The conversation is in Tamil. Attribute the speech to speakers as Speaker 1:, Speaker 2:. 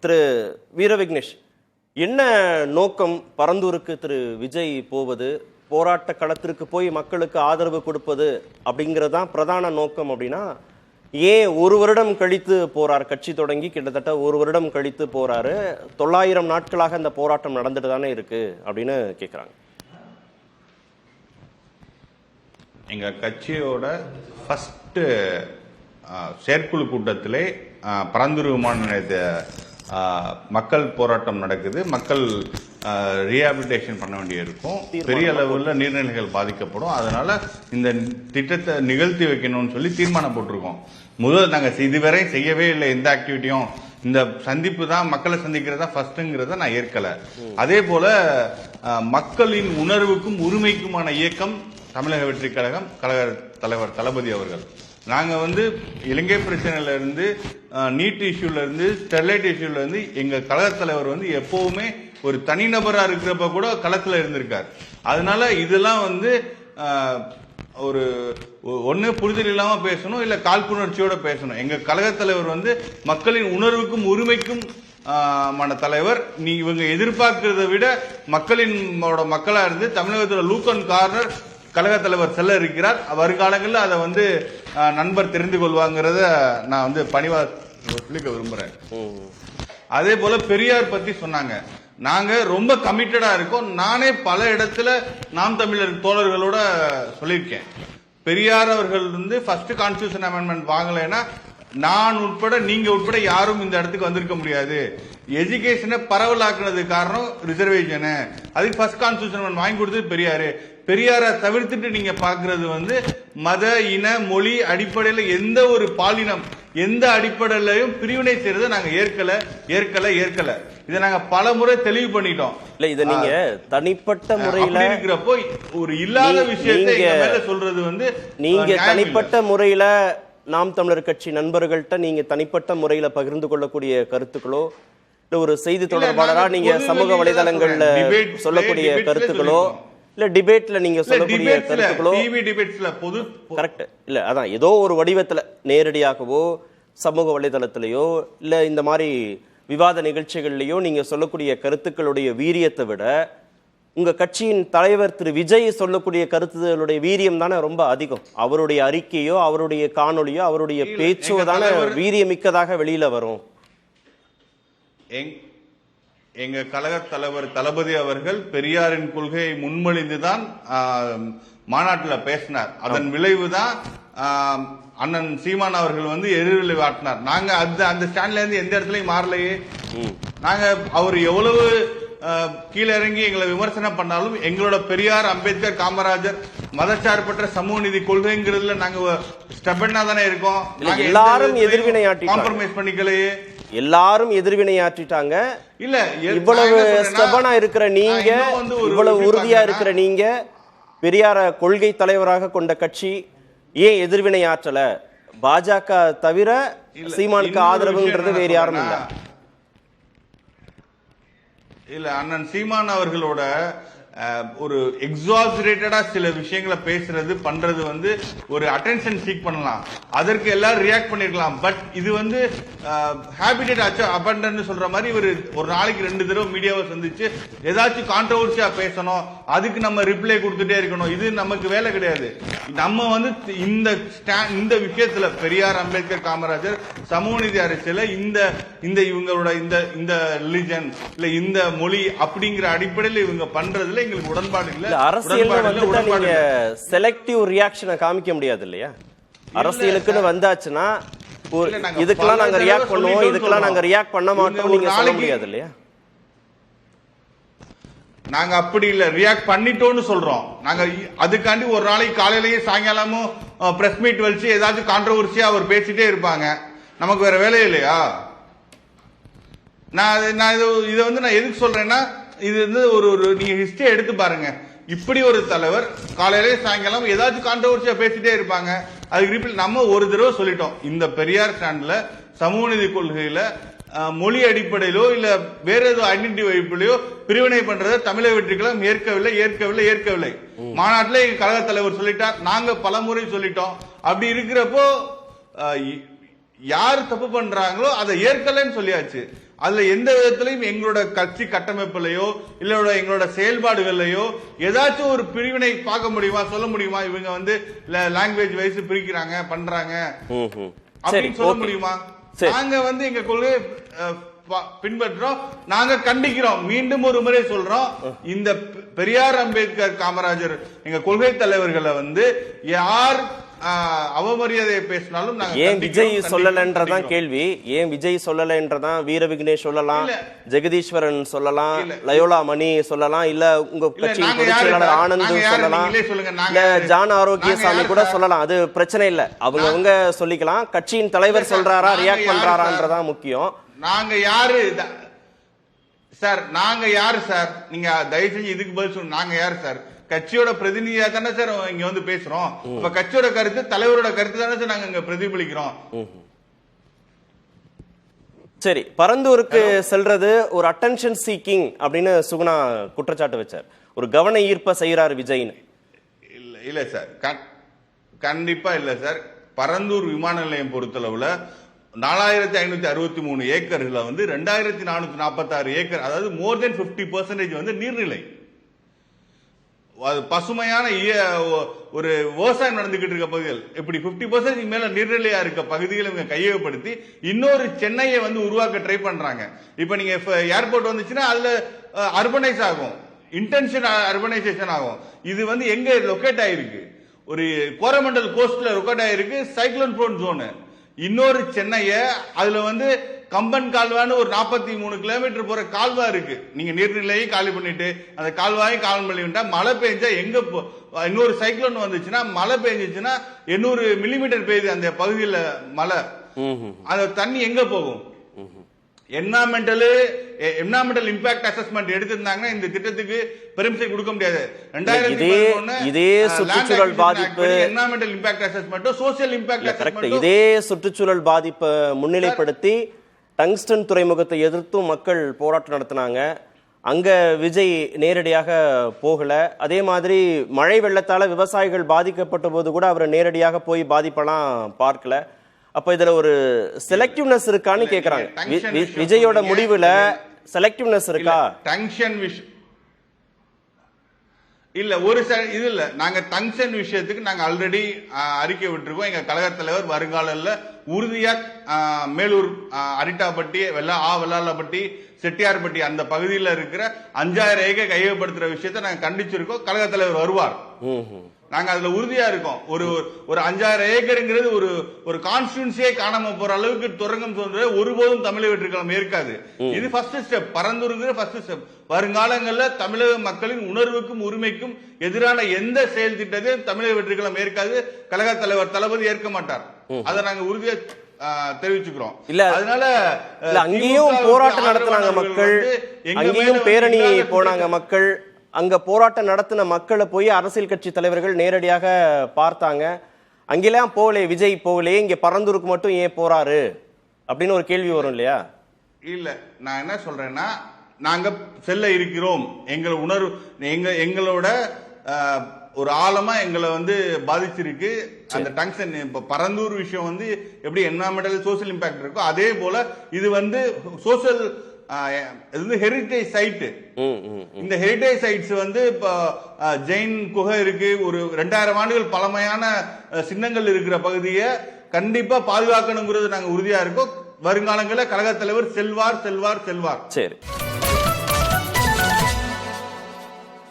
Speaker 1: திரு வீர விக்னேஷ், என்ன நோக்கம் பரந்தூருக்கு திரு விஜய் போவது? போராட்ட களத்திற்கு போய் மக்களுக்கு ஆதரவு கொடுப்பது அப்படிங்கிறதான் பிரதான நோக்கம் அப்படின்னா, ஏன் ஒரு வருடம் கழித்து போறார்? கட்சி தொடங்கி கிட்டத்தட்ட ஒரு வருடம் கழித்து போறாரு. 900 நாட்களாக இந்த போராட்டம் நடந்துட்டு தானே இருக்கு அப்படின்னு கேட்குறாங்க.
Speaker 2: எங்க கட்சியோட ஃபர்ஸ்ட் செயற்குழு கூட்டத்திலே பரந்தூர் விமான நிலையத்தை மக்கள் போராட்டம் நடக்குது. மக்கள் ரீஹாபிலிட்டேஷன் பண்ண வேண்டியிருக்கும். பெரிய அளவில் நீர்நிலைகள் பாதிக்கப்படும். அதனால இந்த திட்டத்தை நிகழ்த்தி வைக்கணும்னு சொல்லி தீர்மானம் போட்டிருக்கோம். முதல் நாங்கள் இதுவரை செய்யவே இல்லை எந்த ஆக்டிவிட்டியும். இந்த சந்திப்பு தான் மக்களை சந்திக்கிறதா ஃபர்ஸ்ட்ங்கிறத நான் ஏற்கல. அதே போல மக்களின் உணர்வுக்கும் உரிமைக்குமான இயக்கம் தமிழக வெற்றி கழகம், கழக தலைவர் தளபதி அவர்கள். நாங்க இலங்கை பிரச்சனையில இருந்து, நீட் இஷ்யூல இருந்து, ஸ்டெர்லைட் இஷ்யூல இருந்து எங்க கழக தலைவர் எப்பவுமே ஒரு தனிநபரா இருக்கிறப்ப கூட களத்துல இருந்திருக்காரு. அதனால இதெல்லாம் ஒரு ஒண்ணு புரிதல் இல்லாம பேசணும், இல்ல காழ்ப்புணர்ச்சியோட பேசணும். எங்க கழக தலைவர் மக்களின் உணர்வுக்கும் உரிமைக்கும் தலைவர். நீ இவங்க எதிர்பார்க்கிறத விட மக்களின் மக்களா இருந்து தமிழகத்தில் லூக் அண்ட் கார்னர் கழக தலைவர் செல்ல இருக்கிறார். வருங்காலங்களில் அதை நண்பர் தெரிந்து கொள்வாங்கிறத நான் பணிவா சொல்லிக்க விரும்புறேன். அதே போல பெரியார் பத்தி சொன்னாங்க. நாங்க ரொம்ப கமிட்டடா இருக்கோம். நானே பல இடத்துல நாம் தமிழர் தோழர்களோட சொல்லியிருக்கேன். பெரியார் அவர்கள் ஃபர்ஸ்ட் கான்ஸ்டிடியூஷன் அமெண்ட்மெண்ட் வாங்கலைன்னா நான் உட்பட, நீங்க உட்பட யாரும் இந்த இடத்துக்கு வந்திருக்க முடியாது. எஜுகேஷனை பரவலாக்குனது காரணம் ரிசர்வேஷன். அதுக்கு ஃபர்ஸ்ட் கான்ஸ்டிடியூஷன் அமெண்ட்மெண்ட் வாங்கி கொடுத்தது பெரியாரு. பெரியாரை தவிர்த்துட்டு நீங்க பாக்குறது மத, இன, மொழி அடிப்படையில் எந்த ஒரு பாலினம், எந்த அடிப்படையிலையும் பிரிவினை செய்யறதை நாங்க ஏற்கல. இதை நாங்க பல முறை தெளிவு பண்ணிட்டோம்.
Speaker 1: இல்ல, இதை நீங்க தனிப்பட்ட முறையில
Speaker 2: இருக்கிறப்போ ஒரு இல்லாத விஷயத்தை மேல சொல்றது
Speaker 1: நீங்க தனிப்பட்ட முறையில நாம் தமிழர் கட்சி நண்பர்கள்ட்ட நீங்க தனிப்பட்ட முறையில பகிர்ந்து கொள்ளக்கூடிய கருத்துக்களோ, இல்ல ஒரு செய்தி தொடர்பாளரா நீங்க சமூக வலைதளங்கள்ல சொல்லக்கூடிய கருத்துக்களோ, இல்ல டிபேட்ல நீங்க சொல்லக்கூடிய கருத்துக்களோ, கரெக்ட் இல்ல, அதான் ஏதோ ஒரு வடிவத்துல நேரடியாகவோ சமூக வலைதளத்திலேயோ இல்ல இந்த மாதிரி விவாத நிகழ்ச்சிகள்லயோ நீங்க சொல்லக்கூடிய கருத்துக்களுடைய வீரியத்தை விட உங்க கட்சியின் தலைவர் திரு விஜய் சொல்லக்கூடிய கருத்துகளுடைய வீரியம் தானே ரொம்ப அதிகம். அவருடைய அறிக்கையோ, அவருடைய காணொலியோ, அவருடைய பேச்சோ தானே வீரியமிக்கதாக வெளியில வரும்.
Speaker 2: எங்க கழக தலைவர் தளபதி அவர்கள் பெரியாரின் கொள்கையை முன்மொழிந்துதான் மாநாட்டில் பேசினார். அதன் விளைவுதான் அண்ணன் சீமான் அவர்கள் எதிர்விளைவு ஆட்டினார். நாங்க அந்த ஸ்டாண்ட்ல இருந்து எந்த இடத்துலயும் மாறலையே. நாங்க அவர் எவ்வளவு கீழே இறங்கி எங்களை விமர்சனம் பண்ணாலும் எங்களோட பெரியார், அம்பேத்கர், காமராஜர் மதச்சார்பற்ற சமூக நீதி கொள்கைங்கிறதுல நாங்க ஸ்டெபனா தானே இருக்கோம்.
Speaker 1: எல்லாரும் எதிர்வினையாற்றி
Speaker 2: காம்ப்ரமைஸ் பண்ணிக்கலையே.
Speaker 1: எல்லாரும் எதிர்வினையாற்றிட்டாங்க.
Speaker 2: இல்ல,
Speaker 1: இவ்வளவு ஸ்டெபனா இருக்கிற நீங்க, இவ்வளவு உறுதியா இருக்கிற நீங்க, பெரியார கொள்கை தலைவராக கொண்ட கட்சி ஏன் எதிர்வினையாற்றல? பாஜக தவிர சீமானுக்கு ஆதரவுன்றது வேற யாரும் இல்ல.
Speaker 2: இல்ல, அண்ணன் சீமான் அவர்களோட ஒரு எக்ஸாஜரேட்டடா சில விஷயங்களை பேசுறது பண்றது ஒரு அட்டென்ஷன் சீக் பண்ணலாம். அதற்கு எல்லாரும் ரியாக்ட் பண்ணிருக்கலாம். பட் இது ஹேபிடேட் அபண்டன்ட் சொல்ற மாதிரி ஒரு நாளைக்கு 2 தடவை மீடியாவை சந்திச்சு ஏதாச்சும் கான்ட்ரவர்சியா பேசணும், அதுக்கு நம்ம ரிப்ளை கொடுத்துட்டே இருக்கணும். இது நமக்கு வேலை கிடையாது. நம்ம இந்த விஷயத்துல பெரியார், அம்பேத்கர், காமராஜர் சமூக நீதி அரசியல இந்த இவங்களோட இந்த ரிலிஜன் இல்ல இந்த மொழி அப்படிங்கிற அடிப்படையில் இவங்க பண்றதுல எங்களுக்கு உடன்பாடு இல்ல.
Speaker 1: அரசியல் செலக்டிவ் ரியாக்ஷனை காமிக்க முடியாது இல்லையா? அரசியலுக்குன்னு வந்தாச்சுன்னா இதுக்கெல்லாம் நாங்க ரியாக்ட் பண்ணுவோம், இதுக்கெல்லாம் நாங்க ரியாக்ட் பண்ண மாட்டோம் நீங்க சொல்ல முடியாது இல்லையா?
Speaker 2: நாங்க அப்படி இல்ல, ரியாக்ட் பண்ணிட்டோம்னு சொல்றோம். நாங்க அதுக்காண்டி ஒரு நாளைக்கு காலையிலேயே சாயங்காலமும் பிரஸ் மீட் வச்சு ஏதாச்சும் கான்ட்ரவர்சியா அவர் பேசிட்டே இருப்பாங்க. நமக்கு வேற வேலை இல்லையா? நான் இதை நான் எதுக்கு சொல்றேன்னா, இது ஒரு நீங்க ஹிஸ்டரி எடுத்து பாருங்க. இப்படி ஒரு தலைவர் காலையிலே சாயங்காலம் ஏதாச்சும் கான்ட்ரவர்சியா பேசிட்டே இருப்பாங்க. அதுக்கு நம்ம ஒரு தடவை சொல்லிட்டோம், இந்த பெரியார் ஸ்டாண்ட்ல சமூக நீதி கொள்கையில மொழி அடிப்படையிலோ இல்ல வேற ஏதோ ஐடென்டிட்டி அடிப்படையிலோ பிரிவினை பண்றதை தமிழக வெற்றி கழகம் ஏற்கவில்லை. மாநாட்டில் எங்க கழக தலைவர் சொல்லிட்டார், நாங்க பலமுறை சொல்லிட்டோம். அப்படி இருக்கிறப்போ யார் தப்பு பண்றாங்களோ அதை ஏற்கலன்னு சொல்லியாச்சு. அதுல எந்த விதத்திலையும் எங்களோட கட்சி கட்டமைப்புலையோ இல்ல எங்களோட செயல்பாடுகள்லயோ ஏதாச்சும் ஒரு பிரிவினை பார்க்க முடியுமா, சொல்ல முடியுமா? இவங்க வந்து லாங்குவேஜ் வைஸ் பிரிக்கிறாங்க பண்றாங்க அப்படின்னு சொல்ல முடியுமா? நாங்க வந்து எங்க கொள்கையை பின்பற்றோம், நாங்க கண்டிக்கிறோம். மீண்டும் ஒரு முறை சொல்றோம், இந்த பெரியார், அம்பேத்கர், காமராஜர் எங்க கொள்கை தலைவர்களை வந்து யார் அவமரியாதையை பேசினாலும்
Speaker 1: ஏன் விஜய் சொல்லலன்றதான் கேள்வி. ஏன் விஜய் சொல்லலன்றதான் வீர விக்னேஷ் சொல்லலாம், ஜெகதீஸ்வரன் சொல்லலாம், லயோலா மணி சொல்லலாம், இல்ல உங்க கட்சியின் பொதுச் செயலாளர் ஆனந்த் சொல்லலாம், இல்ல ஜான் ஆரோக்கியசாமி கூட சொல்லலாம். அது பிரச்சனை இல்ல, அவங்க சொல்லிக்கலாம். கட்சியின் தலைவர் சொல்றாரா, ரியாக்ட் பண்றாரான்றதான் முக்கியம்.
Speaker 2: நாங்க யாரு சார்? நாங்க யாரு சார்? நீங்க தயவு செஞ்சு இதுக்கு பதில் சொல்லுங்க. நாங்க யாரு சார்? கட்சியோட பிரதிநிதியா தானே சார் இங்க வந்து பேசுறோம். இப்ப கட்சியோட கருத்து, தலைவரோட கருத்து தானே சார் நாங்க இங்க பிரதிபலிக்கிறோம்.
Speaker 1: சரி, பரந்தூருக்கு செல்றது ஒரு அட்டென்ஷன் சீக்கிங் அப்படின்னு சுகுணா குற்றச்சாட்டு வச்சார். ஒரு கவன ஈர்ப்ப செய்யறாரு விஜய்னு.
Speaker 2: இல்ல சார், கண்டிப்பா இல்ல சார். பரந்தூர் விமான நிலையம் பொறுத்தளவுல 4563 ஏக்கர்ல வந்து 2446 ஏக்கர், அதாவது மோர் தென் 50% வந்து நீர்நிலை, பசுமையான ஒரு விவசாயம் நடந்துகிட்டு இருக்க பகுதிகள். இப்படி 50% மேல நீர்நிலையா இருக்க பகுதிகளை இவங்க கையகப்படுத்தி இன்னொரு சென்னையை வந்து உருவாக்க ட்ரை பண்றாங்க. இப்ப நீங்க ஏர்போர்ட் வந்துச்சுன்னா அதுல அர்பனைஸ் ஆகும், இன்டென்ஷன் அர்பனைசேஷன் ஆகும். இது வந்து எங்க லொகேட் ஆயிருக்கு? ஒரு கோரமண்டல் கோஸ்ட்ல லொகேட் ஆயிருக்கு, சைக்ளோன் ப்ரோன் ஜோன். இன்னொரு சென்னைய அதுல வந்து கம்பன் கால்வான்னு ஒரு 43 கிலோமீட்டர் போற கால்வா இருக்கு. நீங்க நீர்நிலையும் காலி பண்ணிட்டு அந்த கால்வாயும் காலி பண்ணிட்டா மழை பெஞ்சா எங்க இன்னொரு சைக்ளோன் வந்துச்சுன்னா, மழை பெஞ்சிச்சுன்னா 800 மில்லிமீட்டர் பெய்யுது அந்த பகுதியில் மழை. அந்த தண்ணி எங்க போகும்? என்விரான்மெண்டல் இம்பாக்ட் அசஸ்மெண்ட் எடுத்திருந்தாங்கன்னா இந்த திட்டத்துக்கு பெர்மிஷன் கொடுக்க முடியாது. 2011
Speaker 1: இதே சுற்றுச்சூழல் பாதிப்பு,
Speaker 2: environmental impact assessment, social impact assessment,
Speaker 1: இதே சுற்றுச்சூழல் பாதிப்பை முன்னிலைப்படுத்தி டங்ஸ்டன் துறைமுகத்தை எதிர்த்தும் மக்கள் போராட்டம் நடத்தினாங்க. அங்க விஜய் நேரடியாக போகல. அதே மாதிரி மழை வெள்ளத்தால விவசாயிகள் பாதிக்கப்பட்ட போது கூட அவர் நேரடியாக போய் பாதிப்பெல்லாம் பார்க்கல. அப்ப இதுல ஒரு செலக்டிவ்னஸ் இருக்கான்னு கேக்குறாங்க. விஜயோட முடிவுல செலக்டிவ்னஸ் இருக்கா?
Speaker 2: டங்ஷன் இல்ல, ஒரு இது இல்ல. நாங்க டங்ஷன் விஷயத்துக்கு நாங்க ஆல்ரெடி அறிக்கை விட்டுருக்கோம். எங்க கழக தலைவர் வருங்கால உறுதியா மேலூர், அரிட்டாப்பட்டி, வெள்ளாளப்பட்டி, செட்டியார்பட்டி அந்த பகுதியில் இருக்கிற 5000 ஏக்கர் கையகப்படுத்துற விஷயத்தை நாங்க கண்டிச்சிருக்கோம். கழக தலைவர் வருவார். நாங்க அதுல உறுதியா இருக்கோம். ஒரு 5000 ஏக்கருங்கிறது ஒரு கான்ஸ்டிட்யூன்சியே காணாம போற அளவுக்கு துரங்கம் தோன்ற ஒருபோதும் தமிழக வெற்றிக்கழகம் ஏற்காது. இது ஃபர்ஸ்ட் ஸ்டெப். பரந்தூருங்கிற ஃபர்ஸ்ட் ஸ்டெப். வருங்காலங்களில் தமிழக மக்களின் உணர்வுக்கும் உரிமைக்கும் எதிரான எந்த செயல் திட்டத்தையும் தமிழக வெற்றிக்கழகம் ஏற்காது. கழக தலைவர் தளபதி ஏற்க மாட்டார். அதை நாங்க உறுதியா தெரிவிச்சுக்கிறோம். அதனால
Speaker 1: அங்கேயும் போராட்டம் நடத்தினாங்க மக்கள், அங்கேயும் பேரணி போனாங்க மக்கள். அங்க போராட்டம் நடத்தின மக்களை போய் அரசியல் கட்சி தலைவர்கள் நேரடியாக பார்த்தாங்க. அங்கெல்லாம் போகலே, விஜய் போகலே, இங்க பரந்தூருக்கு மட்டும் ஏன் போறாரு அப்படின்னு ஒரு கேள்வி வரும் இல்லையா?
Speaker 2: இல்ல, நான் என்ன சொல்றேன்னா, நாங்க செல்ல இருக்கிறோம். எங்களை உணர்வு எங்களோட ஒரு ஆழமா எங்களை வந்து பாதிச்சிருக்கு அந்த டங்ஷன். இப்ப பரந்தூர் விஷயம் வந்து எப்படி என்விரான்மெண்டல் சோசியல் இம்பாக்ட் இருக்கோ அதே போல இது வந்து சோசியல் ஹெரிட்டேஜ் சைட். இந்த ஹெரிட்டேஜ் சைட்ஸ் வந்து இப்ப ஜெயின் குகை இருக்கு, ஒரு 2000 ஆண்டுகள் பழமையான சின்னங்கள் இருக்கிற பகுதியை கண்டிப்பா பாதுகாக்கணுங்கிறது நாங்க உறுதியா இருக்கோம். வருங்காலங்களில் கழக தலைவர் செல்வார்.
Speaker 1: சரி.